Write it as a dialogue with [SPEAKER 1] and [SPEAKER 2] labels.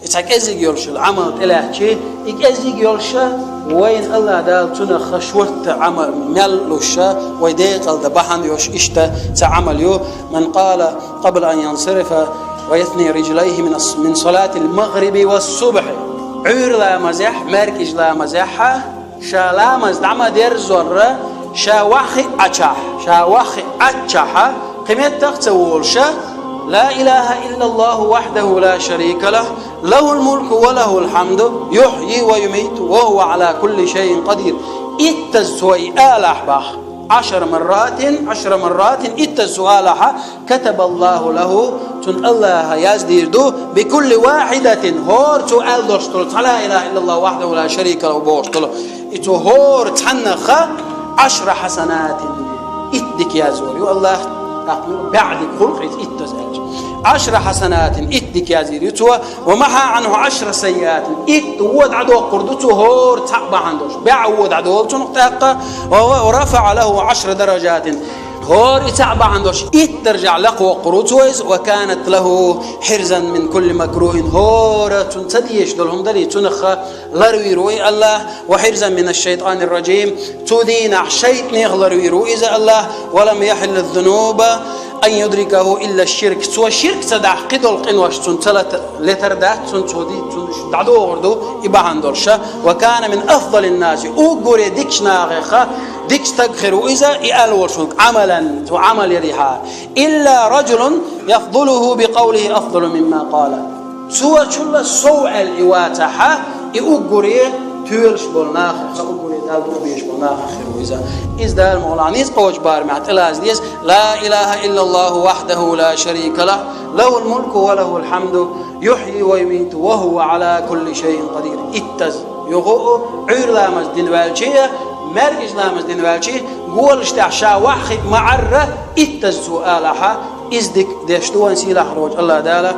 [SPEAKER 1] يتعكزيق يولش العمل تلاحكي يكزيق يولش وين الله دال تنا خشورت عمل ملوشة ويديق الذبحان يوش إشتا تعمل يو من قال قبل أن ينصرف ويثني رجليه من صلاة المغرب والصبح عير لا مزح مركز لا مزح شا لا مزدعم دير زر شا وخي أتشح قمت تقتولش لا إله إلا الله وحده لا شريك له له الملك وله الحمد يحيي ويميت وهو على كل شيء قدير اتزوي آلح بخ 10 مرات اتزوالح كتب الله له تن الله يزديردو بكل واحدة هور تؤال دوشتلو لا إله إلا الله وحده لا شريك له بوشتلو اتو هور تحنخ 10 حسنات اتدك يا زوري الله بعد خلق اتزالج 10 حسنات اتدك يا زيريتوا ومحى عنه 10 سيئات ود عدو قردته هور تعبا عندوش بعود عدو تنقطع ورفع له 10 درجات هور تعبا عندوش اترجع لقوى قروتويز وكانت له حرزا من كل مكروه هور تنتديش دولهم دلي تنخ لروي روي الله وحرزا من الشيطان الرجيم تدين شيء نغلروي روي إذا الله ولم يحل الذنوب أن يدركه إلا الشرك سوى الشرك تدع قدل قنوش تنتلت لتردات تنتودي تدعو غردو إباهان دولشا وكان من أفضل الناس أقول ديكش ناغيخا ديكش تغخروا إذا إقال ورشنك عملا تعمل يريها إلا رجل يفضله بقوله أفضل مما قال سوى شل سوء الإواتحة أقول تيرش بالناخ أقول دالدو بيش بالناخ خير إذا دال مولانيز قوش بار معت الازديس لا إله إلا الله وحده لا شريك له له الملك وله الحمد يحيي ويميت وهو على كل شيء قدير اتز يغو عير لامز دين والشيء مرجز لامز دين والشيء قول اشتعشا واحد معرة اتز سؤالها إزدك ديشتوان سيلا حروج الله دالا